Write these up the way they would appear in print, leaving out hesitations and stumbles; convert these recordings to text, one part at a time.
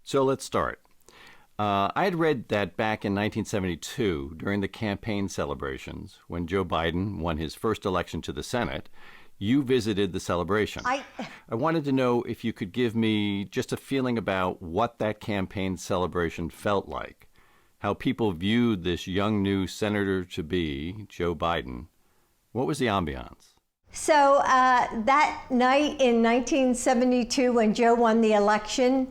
So let's start. I had read that back in 1972, during the campaign celebrations, when Joe Biden won his first election to the Senate, you visited the celebration. I wanted to know if you could give me just a feeling about what that campaign celebration felt like, how people viewed this young new senator-to-be, Joe Biden. What was the ambiance? So that night in 1972, when Joe won the election,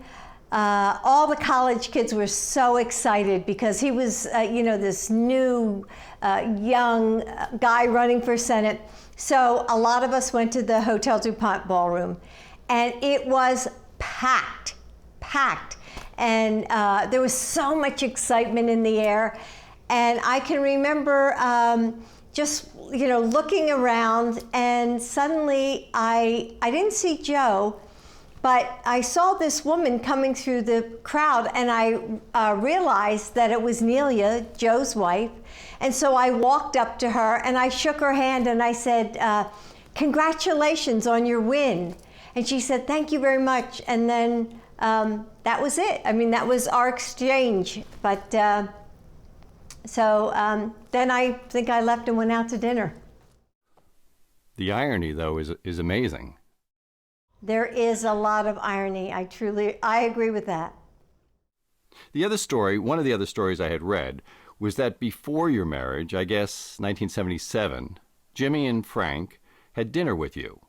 all the college kids were so excited because he was, this new young guy running for Senate. So a lot of us went to the Hotel DuPont ballroom, and it was packed. And there was so much excitement in the air. And I can remember just looking around, and suddenly I didn't see Joe, but I saw this woman coming through the crowd, and I realized that it was Nelia, Joe's wife. And so I walked up to her and I shook her hand and I said, congratulations on your win. And she said, thank you very much. And then that was it. I mean, that was our exchange. But so then I think I left and went out to dinner. The irony, though, is amazing. There is a lot of irony. I agree with that. The other story, one of the other stories I had read, was that before your marriage, I guess 1977, Jimmy and Frank had dinner with you,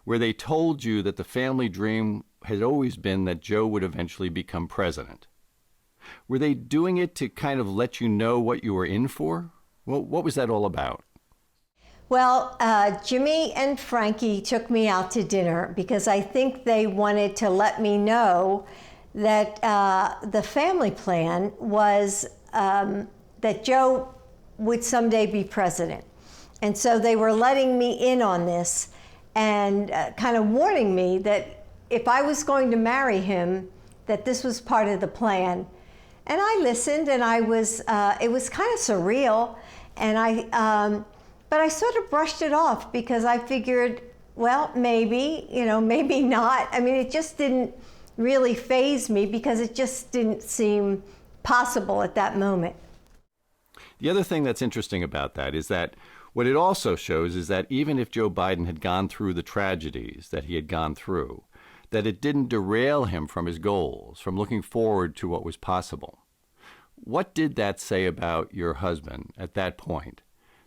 where they told you that the family dream had always been that Joe would eventually become president. Were they doing it to kind of let you know what you were in for? Well, what was that all about? Well, Jimmy and Frankie took me out to dinner because I think they wanted to let me know that the family plan was that Joe would someday be president. And so they were letting me in on this and kind of warning me that if I was going to marry him, that this was part of the plan. And I listened, and it was kind of surreal, and but I sort of brushed it off because I figured, well, maybe, maybe not. I mean, it just didn't really faze me because it just didn't seem possible at that moment. The other thing that's interesting about that is that what it also shows is that even if Joe Biden had gone through the tragedies that he had gone through, that it didn't derail him from his goals, from looking forward to what was possible. What did that say about your husband at that point?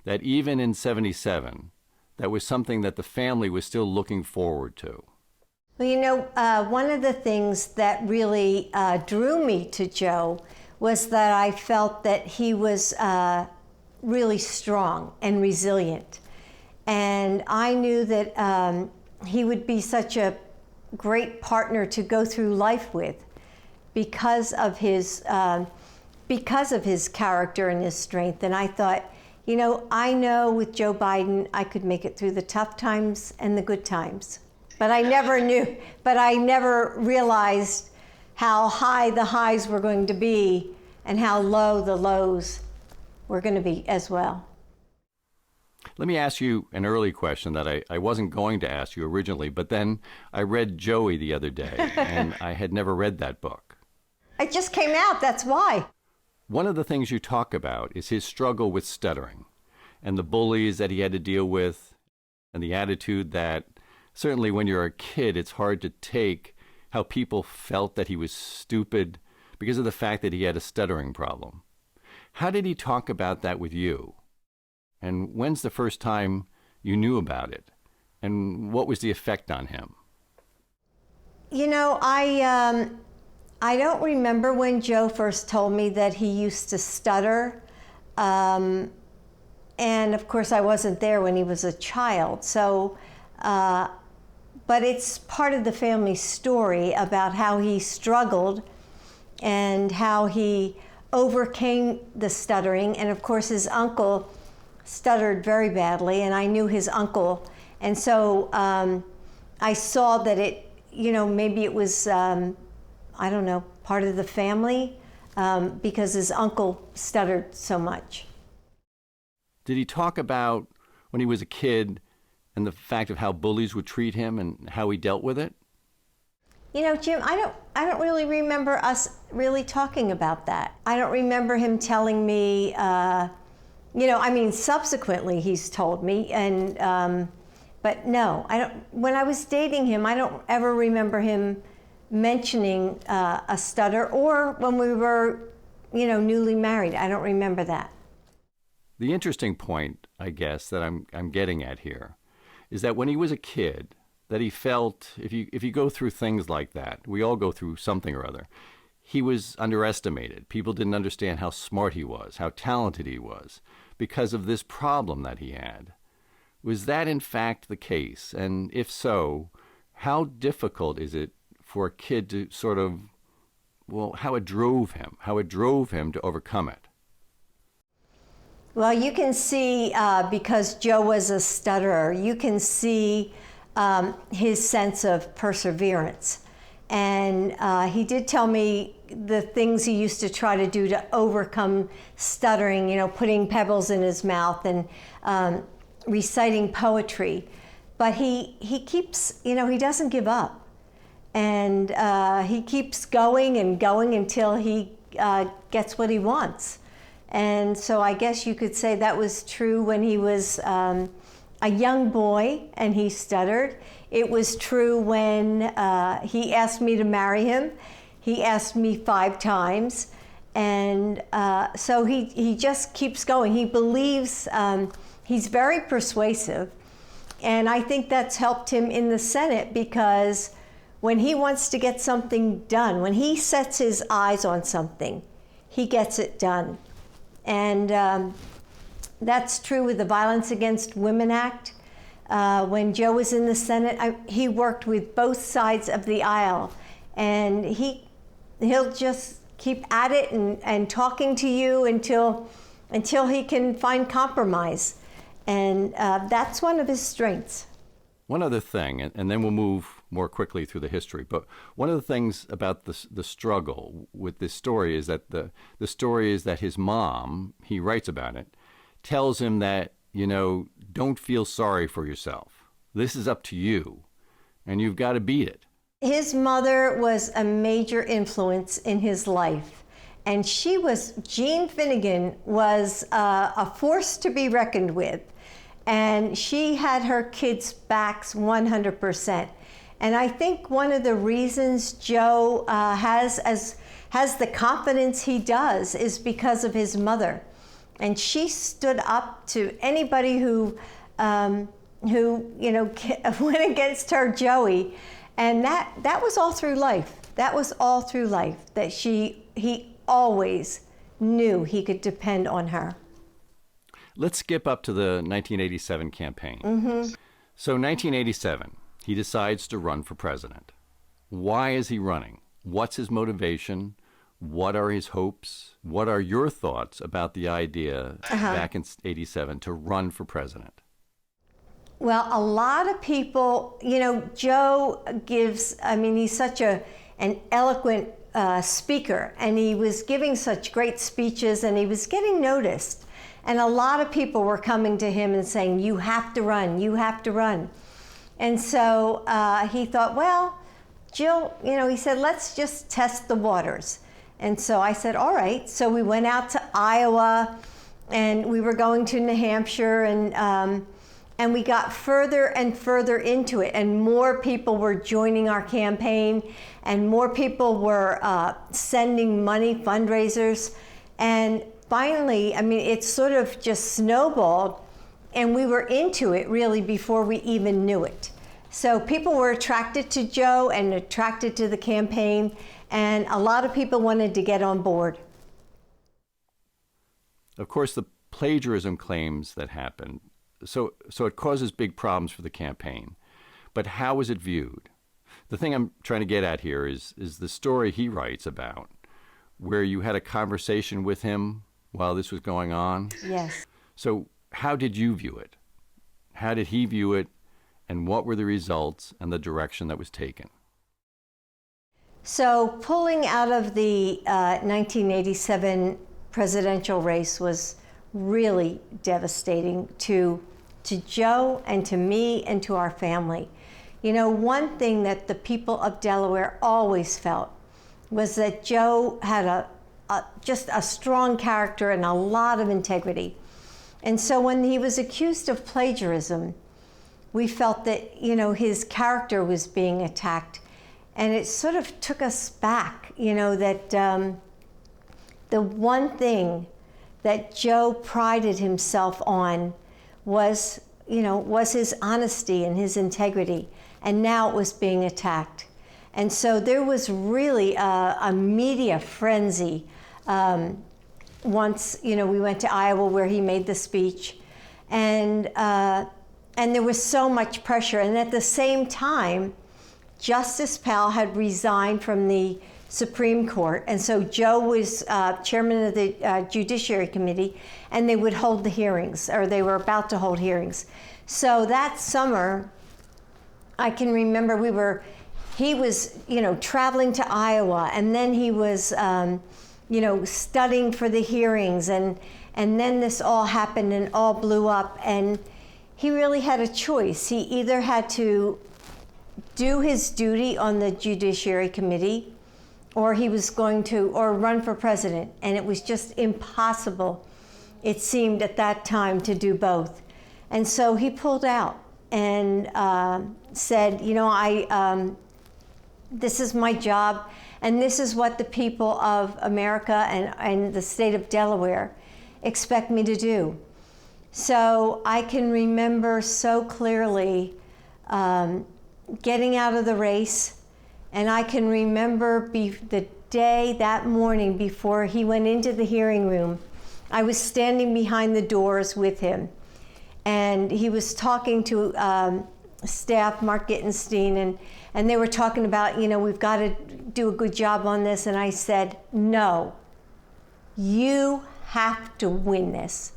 That even in 77, that was something that the family was still looking forward to? Well, one of the things that really drew me to Joe was that I felt that he was really strong and resilient. And I knew that he would be such a great partner to go through life with because of his character and his strength. And I thought, I know with Joe Biden, I could make it through the tough times and the good times. But I never realized how high the highs were going to be and how low the lows were going to be as well. Let me ask you an early question that I wasn't going to ask you originally, but then I read Joey the other day, and I had never read that book. It just came out, that's why. One of the things you talk about is his struggle with stuttering and the bullies that he had to deal with, and the attitude that certainly when you're a kid, it's hard to take how people felt that he was stupid because of the fact that he had a stuttering problem. How did he talk about that with you? And when's the first time you knew about it? And what was the effect on him? I don't remember when Joe first told me that he used to stutter. And of course, I wasn't there when he was a child. So, but it's part of the family story about how he struggled and how he overcame the stuttering. And of course, his uncle stuttered very badly, and I knew his uncle. And so I saw that it, maybe it was, I don't know, part of the family because his uncle stuttered so much. Did he talk about when he was a kid and the fact of how bullies would treat him and how he dealt with it? You know, Jim, I don't really remember us really talking about that. I don't remember him telling me, you know, I mean, subsequently he's told me, and but no, I don't. When I was dating him, I don't ever remember him mentioning a stutter, or when we were, you know, newly married. I don't remember that. The interesting point, I guess, that I'm getting at here is that when he was a kid, that he felt, if you go through things like that, we all go through something or other, he was underestimated. People didn't understand how smart he was, how talented he was, because of this problem that he had. Was that in fact the case? And if so, how difficult is it for a kid to sort of, well, how it drove him to overcome it? Well, you can see, because Joe was a stutterer, you can see his sense of perseverance. And he did tell me the things he used to try to do to overcome stuttering, you know, putting pebbles in his mouth and reciting poetry. But he keeps, you know, he doesn't give up. And he keeps going and going until he gets what he wants. And so I guess you could say that was true when he was a young boy and he stuttered. It was true when he asked me to marry him. He asked me 5 times. And so he just keeps going. He believes, he's very persuasive. And I think that's helped him in the Senate, because when he wants to get something done, when he sets his eyes on something, he gets it done. And that's true with the Violence Against Women Act. When Joe was in the Senate, he worked with both sides of the aisle. And he'll just keep at it and talking to you until he can find compromise. And that's one of his strengths. One other thing, and then we'll move more quickly through the history, but one of the things about the struggle with this story is that the story is that his mom, he writes about it, tells him that, you know, don't feel sorry for yourself. This is up to you, and you've got to beat it. His mother was a major influence in his life, and Jean Finnegan was a force to be reckoned with, and she had her kids' backs 100%. And I think one of the reasons Joe has the confidence he does is because of his mother. And she stood up to anybody who you know, went against her Joey. And that was all through life. That was all through life, that he always knew he could depend on her. Let's skip up to the 1987 campaign. Mm-hmm. So 1987, he decides to run for president. Why is he running? What's his motivation? What are his hopes? What are your thoughts about the idea back in 87 to run for president? Well, a lot of people, you know, Joe gives, I mean, he's such an eloquent speaker, and he was giving such great speeches, and he was getting noticed. And a lot of people were coming to him and saying, you have to run, you have to run. And so he thought, well, Jill, you know, he said, let's just test the waters. And so I said, all right. So we went out to Iowa, and we were going to New Hampshire, and we got further and further into it, and more people were joining our campaign, and more people were sending money, fundraisers. And finally, I mean, it sort of just snowballed, and we were into it really before we even knew it. So people were attracted to Joe and attracted to the campaign, and a lot of people wanted to get on board. Of course, the plagiarism claims that happened, so it causes big problems for the campaign. But how is it viewed? The thing I'm trying to get at here is the story he writes about, where you had a conversation with him while this was going on. Yes. So how did you view it? How did he view it? And what were the results and the direction that was taken? So pulling out of the 1987 presidential race was really devastating to Joe and to me and to our family. one thing that the people of Delaware always felt was that Joe had just a strong character and a lot of integrity. And so when he was accused of plagiarism, we felt that, his character was being attacked. And it sort of took us back, that the one thing that Joe prided himself on was his honesty and his integrity. And now it was being attacked. And so there was really a media frenzy once, we went to Iowa where he made the speech. And there was so much pressure. And at the same time, Justice Powell had resigned from the Supreme Court. And so Joe was chairman of the Judiciary Committee, and they would hold the hearings, or they were about to hold hearings. So that summer, I can remember he was, traveling to Iowa, and then he was, studying for the hearings, and then this all happened and all blew up, and he really had a choice. He either had to do his duty on the Judiciary Committee, or he was going to, or run for president, and it was just impossible, it seemed at that time, to do both. And so he pulled out and said, this is my job, and this is what the people of America and the state of Delaware expect me to do. So I can remember so clearly getting out of the race, and I can remember the day, that morning before he went into the hearing room, I was standing behind the doors with him, and he was talking to staff, Mark Gittenstein, and they were talking about, we've got to do a good job on this, and I said, no, you have to win this.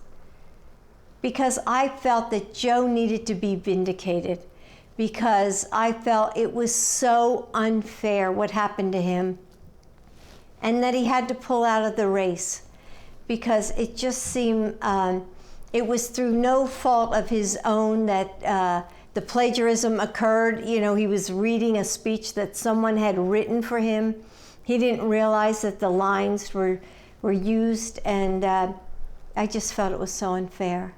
Because I felt that Joe needed to be vindicated, because I felt it was so unfair what happened to him, and that he had to pull out of the race, because it just seemed, it was through no fault of his own that the plagiarism occurred. He was reading a speech that someone had written for him. He didn't realize that the lines were used, and I just felt it was so unfair.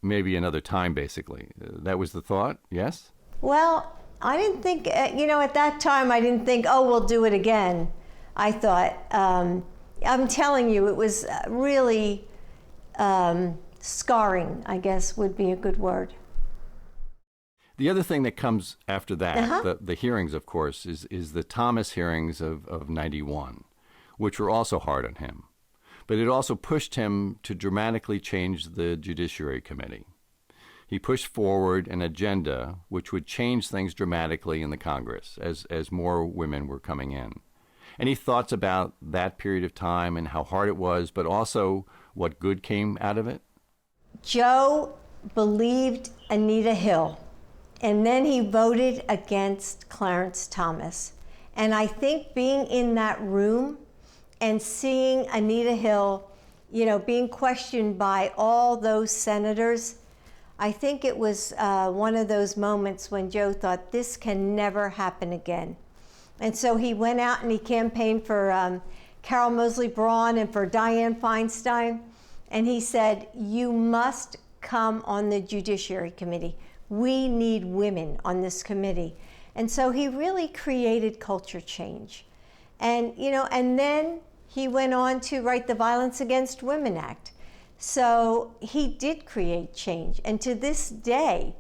Maybe another time, basically. That was the thought, yes? Well, I didn't think, at that time, I didn't think, oh, we'll do it again. I thought, I'm telling you, it was really scarring, I guess would be a good word. The other thing that comes after that, the hearings, of course, is the Thomas hearings of 91, which were also hard on him. But it also pushed him to dramatically change the Judiciary Committee. He pushed forward an agenda which would change things dramatically in the Congress as more women were coming in. Any thoughts about that period of time and how hard it was, but also what good came out of it? Joe believed Anita Hill, and then he voted against Clarence Thomas. And I think being in that room and seeing Anita Hill, being questioned by all those senators, I think it was one of those moments when Joe thought, this can never happen again. And so he went out and he campaigned for Carol Moseley Braun and for Dianne Feinstein. And he said, you must come on the Judiciary Committee. We need women on this committee. And so he really created culture change. And, and then he went on to write the Violence Against Women Act. So he did create change. And to this day,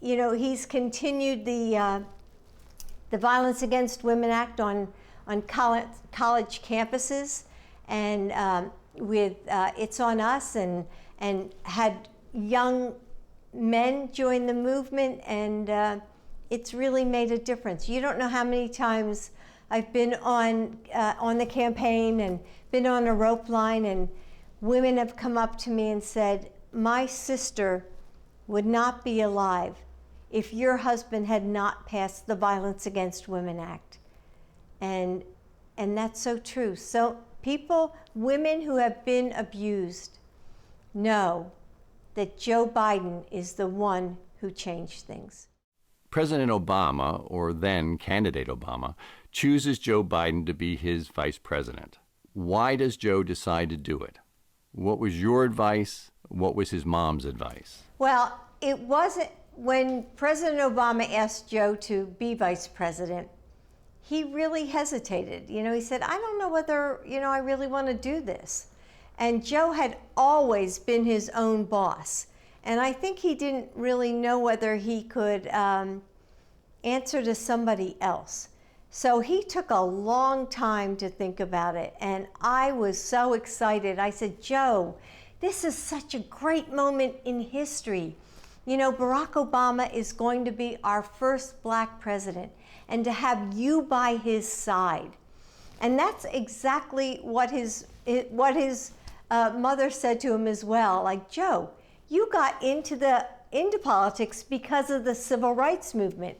he's continued the Violence Against Women Act on college campuses, and with It's on Us, and had young men join the movement, and it's really made a difference. You don't know how many times I've been on the campaign and been on a rope line, and women have come up to me and said, my sister would not be alive if your husband had not passed the Violence Against Women Act. And that's so true. So women who have been abused know that Joe Biden is the one who changed things. President Obama, or then candidate Obama, chooses Joe Biden to be his vice president. Why does Joe decide to do it? What was your advice? What was his mom's advice? Well, it wasn't when President Obama asked Joe to be vice president, he really hesitated. He said, I don't know whether, I really want to do this. And Joe had always been his own boss. And I think he didn't really know whether he could answer to somebody else. So he took a long time to think about it. And I was so excited. I said, Joe, this is such a great moment in history. Barack Obama is going to be our first black president, and to have you by his side. And that's exactly what his mother said to him as well. Like, Joe, you got into politics because of the civil rights movement,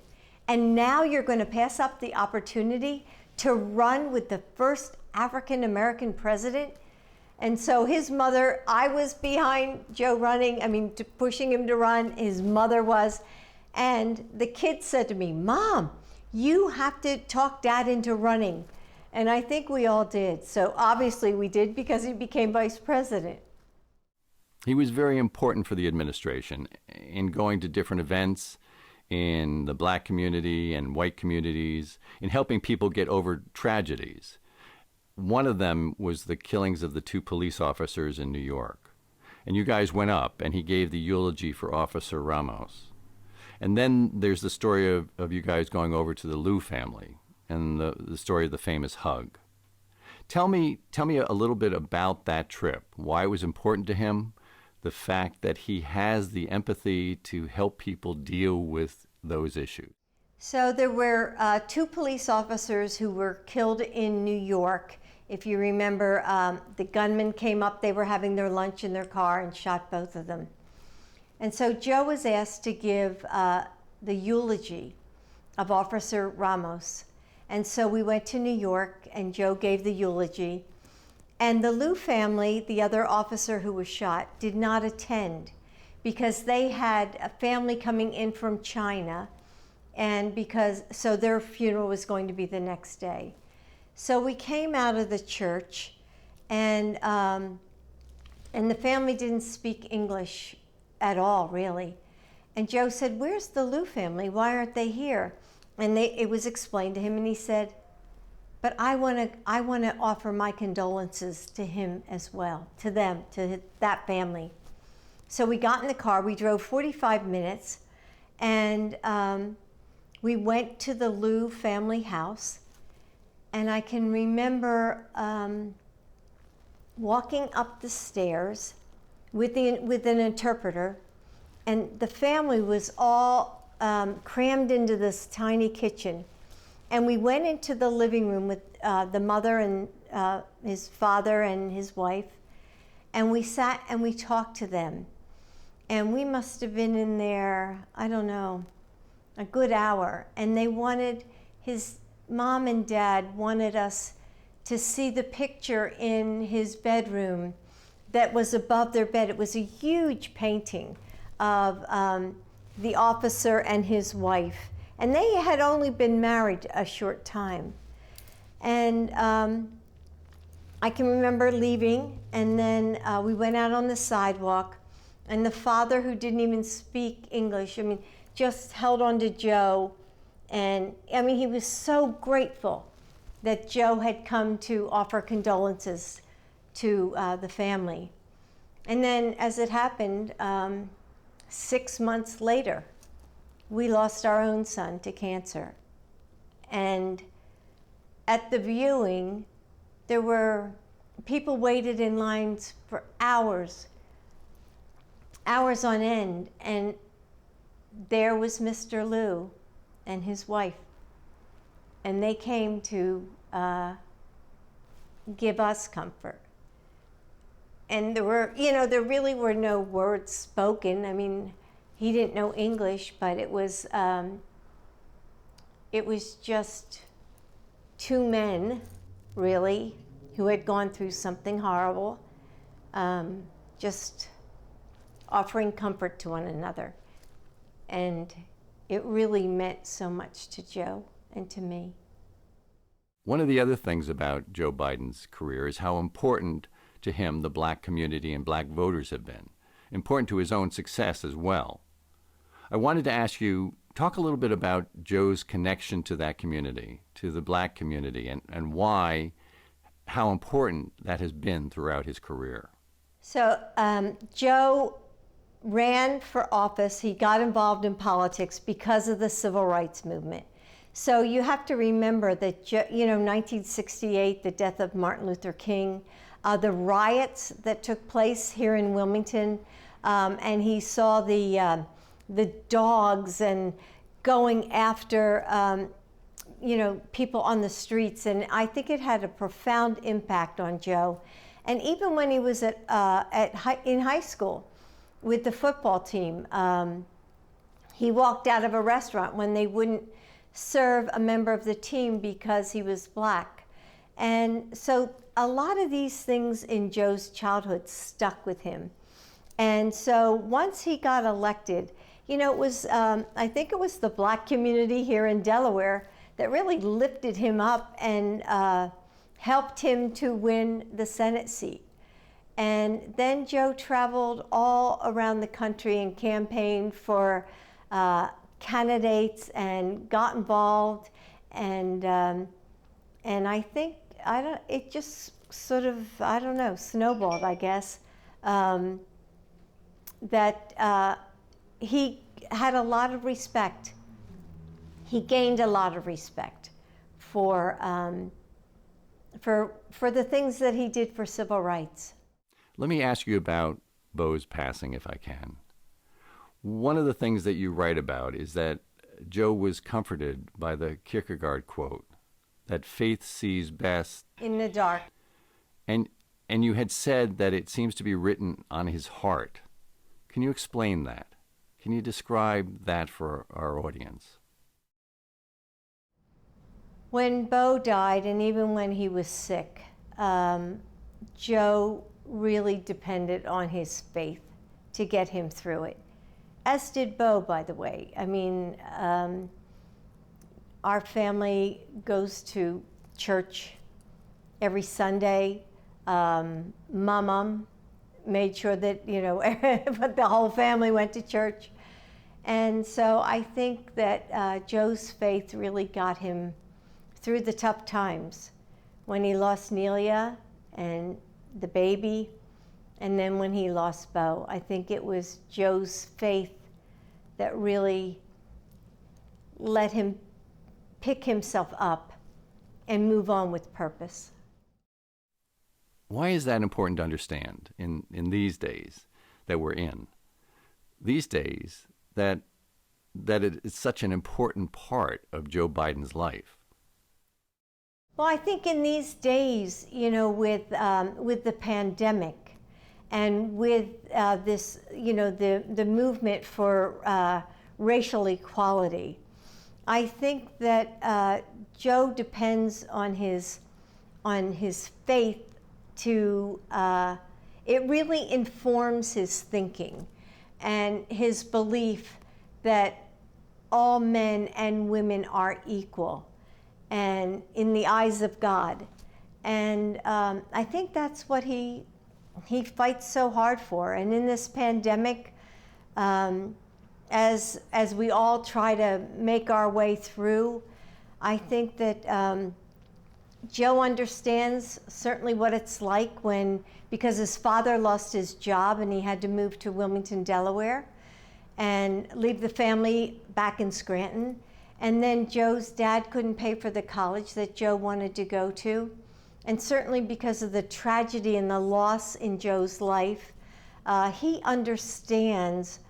and now you're going to pass up the opportunity to run with the first African American president. And so his mother, I was behind Joe running, pushing him to run, his mother was. And the kid said to me, Mom, you have to talk Dad into running. And I think we all did. So obviously we did, because he became vice president. He was very important for the administration in going to different events in the black community and white communities, in helping people get over tragedies. One of them was the killings of the 2 police officers in New York. And you guys went up, and he gave the eulogy for Officer Ramos. And then there's the story of you guys going over to the Liu family, and the story of the famous hug. Tell me a little bit about that trip, why it was important to him, the fact that he has the empathy to help people deal with those issues. So there were 2 police officers who were killed in New York. If you remember, the gunman came up, they were having their lunch in their car, and shot both of them. And so Joe was asked to give the eulogy of Officer Ramos. And so we went to New York, and Joe gave the eulogy. And the Liu family, the other officer who was shot, did not attend, because they had a family coming in from China, and so their funeral was going to be the next day. So we came out of the church, and the family didn't speak English at all, really. And Joe said, where's the Liu family? Why aren't they here? And it was explained to him, and he said, but I want to offer my condolences to him as well, to them, to that family. So we got in the car, we drove 45 minutes, and we went to the Liu family house. And I can remember walking up the stairs with an interpreter, and the family was all crammed into this tiny kitchen. And we went into the living room with the mother and his father and his wife, and we sat and we talked to them. And we must have been in there, I don't know, a good hour. And his Mom and Dad wanted us to see the picture in his bedroom that was above their bed. It was a huge painting of the officer and his wife. And they had only been married a short time. And I can remember leaving, and then we went out on the sidewalk, and the father, who didn't even speak English, just held on to Joe. And he was so grateful that Joe had come to offer condolences to the family. And then, as it happened, 6 months later, we lost our own son to cancer. And at the viewing, people waited in lines for hours on end, and there was Mr. Liu and his wife, and they came to give us comfort. And there really were no words spoken. He didn't know English, but it was just 2 men, really, who had gone through something horrible, just offering comfort to one another. And it really meant so much to Joe and to me. One of the other things about Joe Biden's career is how important to him the black community and black voters have been, important to his own success as well. I wanted to ask you, talk a little bit about Joe's connection to that community, to the black community, and why, how important that has been throughout his career. So Joe ran for office. He got involved in politics because of the civil rights movement. So you have to remember that, 1968, the death of Martin Luther King, the riots that took place here in Wilmington, and he saw the dogs and going after, people on the streets. And I think it had a profound impact on Joe. And even when he was in high school with the football team, he walked out of a restaurant when they wouldn't serve a member of the team because he was black. And so a lot of these things in Joe's childhood stuck with him. And so once he got elected, it was, I think it was the black community here in Delaware that really lifted him up and helped him to win the Senate seat. And then Joe traveled all around the country and campaigned for candidates and got involved, and I think it just sort of snowballed, I guess, that he had a lot of respect. He gained a lot of respect for the things that he did for civil rights. Let me ask you about Bo's passing, if I can. One of the things that you write about is that Joe was comforted by the Kierkegaard quote, that faith sees best in the dark. And you had said that it seems to be written on his heart. Can you explain that? Can you describe that for our audience? When Bo died, and even when he was sick, Joe really depended on his faith to get him through it. As did Bo, by the way. I mean, our family goes to church every Sunday. Mom made sure that, the whole family went to church. And so I think that Joe's faith really got him through the tough times. When he lost Nelia and the baby, and then when he lost Bo, I think it was Joe's faith that really let him pick himself up and move on with purpose. Why is that important to understand in these days that we're in? These days that it is such an important part of Joe Biden's life. Well, I think in these days, with the pandemic and with this, the movement for racial equality, I think that Joe depends on his faith to. It really informs his thinking and his belief that all men and women are equal and in the eyes of God. And I think that's what he fights so hard for. And in this pandemic, as we all try to make our way through, I think that Joe understands certainly what it's like because his father lost his job and he had to move to Wilmington, Delaware, and leave the family back in Scranton. And then Joe's dad couldn't pay for the college that Joe wanted to go to. And certainly because of the tragedy and the loss in Joe's life, he understands.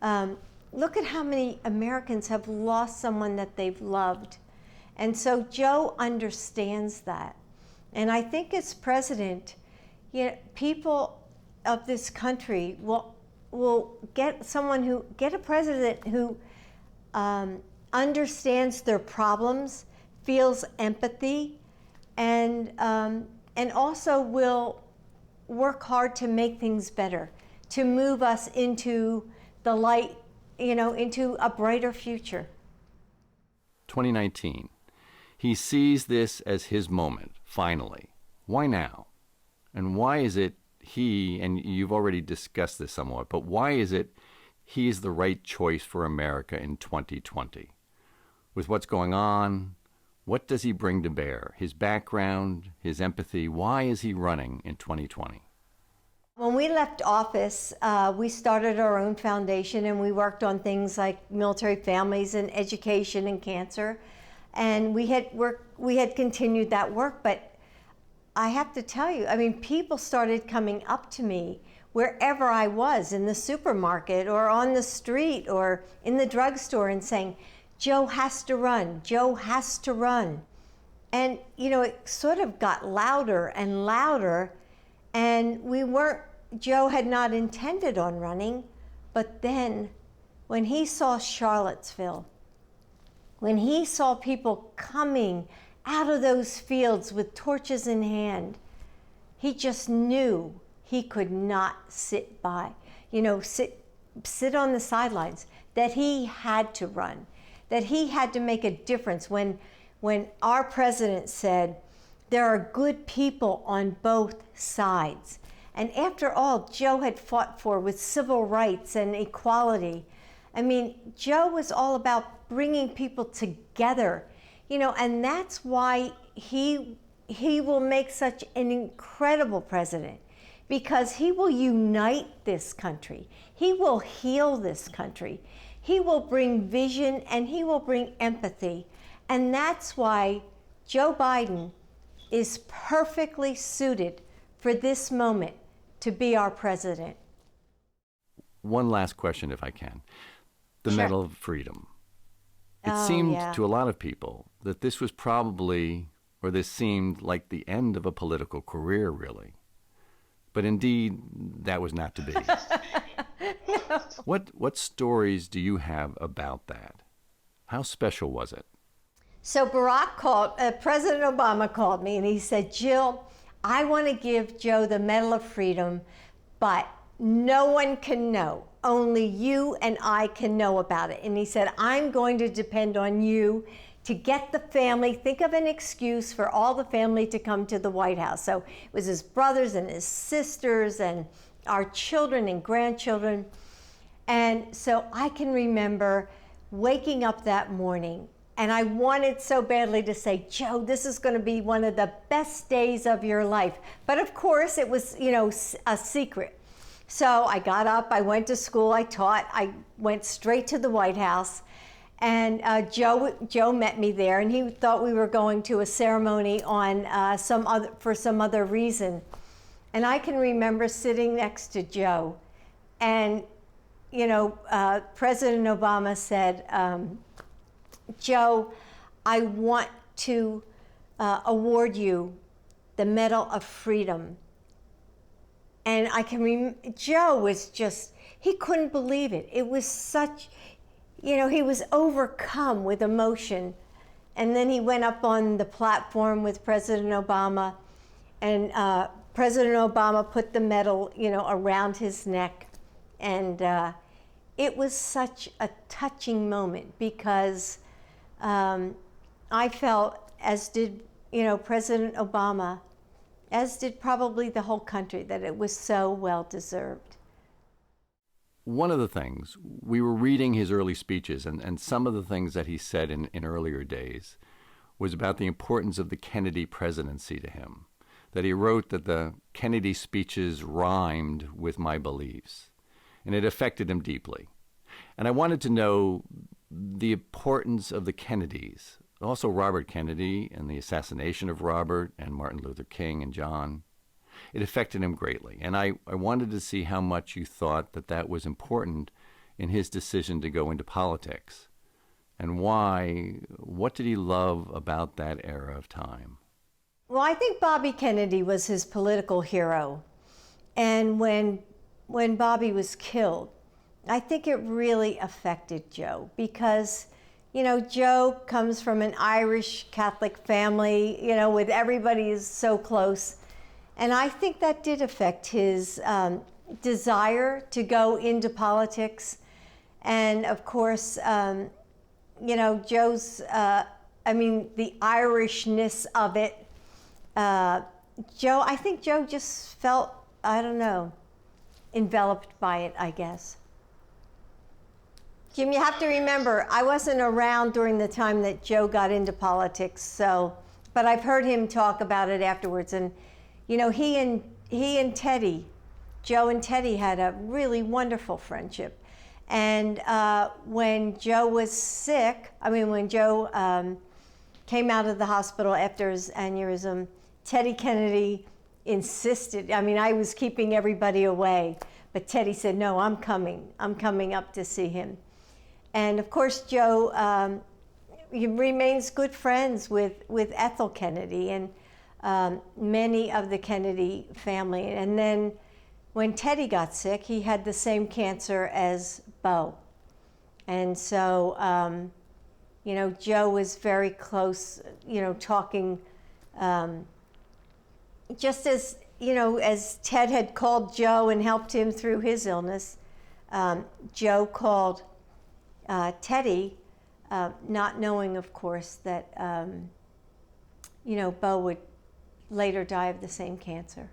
Look at how many Americans have lost someone that they've loved. And so Joe understands that. And I think as president, people of this country will get a president who understands their problems, feels empathy, and also will work hard to make things better, to move us into the light into a brighter future. 2019. He sees this as his moment, finally. Why now? And why is it he, and you've already discussed this somewhat, but why is it he is the right choice for America in 2020? With what's going on, what does he bring to bear? His background, his empathy, why is he running in 2020? When we left office, we started our own foundation, and we worked on things like military families and education and cancer. And we had continued that work, but I have to tell you, people started coming up to me wherever I was, in the supermarket or on the street or in the drugstore, and saying, Joe has to run, Joe has to run. And, it sort of got louder and louder, and Joe had not intended on running, but then when he saw Charlottesville, when he saw people coming out of those fields with torches in hand, he just knew he could not sit by, sit on the sidelines, that he had to run, that he had to make a difference. When our president said, there are good people on both sides. And after all, Joe had fought for with civil rights and equality. Joe was all about bringing people together, and that's why he will make such an incredible president, because he will unite this country. He will heal this country. He will bring vision, and he will bring empathy. And that's why Joe Biden is perfectly suited for this moment to be our president. One last question, if I can. The Sure. Medal of Freedom. It seemed to a lot of people that this was this seemed like the end of a political career, really. But indeed, that was not to be. No. What stories do you have about that? How special was it? So President Obama called me, and he said, Jill, I want to give Joe the Medal of Freedom, but no one can know. Only you and I can know about it. And he said, I'm going to depend on you to get the family, think of an excuse for all the family to come to the White House. So it was his brothers and his sisters and our children and grandchildren. And so I can remember waking up that morning, and I wanted so badly to say, Joe, this is going to be one of the best days of your life. But of course, it was, a secret. So I got up, I went to school, I taught, I went straight to the White House, and Joe met me there, and he thought we were going to a ceremony on for some other reason. And I can remember sitting next to Joe, and President Obama said, Joe, I want to award you the Medal of Freedom. And I can remember, Joe was just, he couldn't believe it. It was such, he was overcome with emotion. And then he went up on the platform with President Obama, and President Obama put the medal, around his neck. And it was such a touching moment, because I felt, as did, President Obama, as did probably the whole country, that it was so well deserved. One of the things, we were reading his early speeches, and some of the things that he said in earlier days was about the importance of the Kennedy presidency to him, that he wrote that the Kennedy speeches rhymed with my beliefs, and it affected him deeply. And I wanted to know the importance of the Kennedys, also Robert Kennedy and the assassination of Robert and Martin Luther King and John. It affected him greatly. And I wanted to see how much you thought that was important in his decision to go into politics. And why, what did he love about that era of time? Well, I think Bobby Kennedy was his political hero. And when Bobby was killed, I think it really affected Joe, because Joe comes from an Irish Catholic family, with everybody is so close. And I think that did affect his desire to go into politics. And of course, you know, Joe's, I mean, the Irishness of it. I think Joe just felt, I don't know, enveloped by it, I guess. Jim, you have to remember, I wasn't around during the time that Joe got into politics, so, but I've heard him talk about it afterwards. And, you know, he and Teddy, Joe and Teddy had a really wonderful friendship. And when Joe was sick, I mean, when Joe came out of the hospital after his aneurysm, Teddy Kennedy insisted, I mean, I was keeping everybody away, but Teddy said, no, I'm coming up to see him. And of course, Joe he remains good friends with Ethel Kennedy and many of the Kennedy family. And then when Teddy got sick, he had the same cancer as Bo. And so, you know, Joe was very close, you know, talking, just as, you know, as Ted had called Joe and helped him through his illness, Joe called Teddy, not knowing, of course, that, you know, Bo would later die of the same cancer.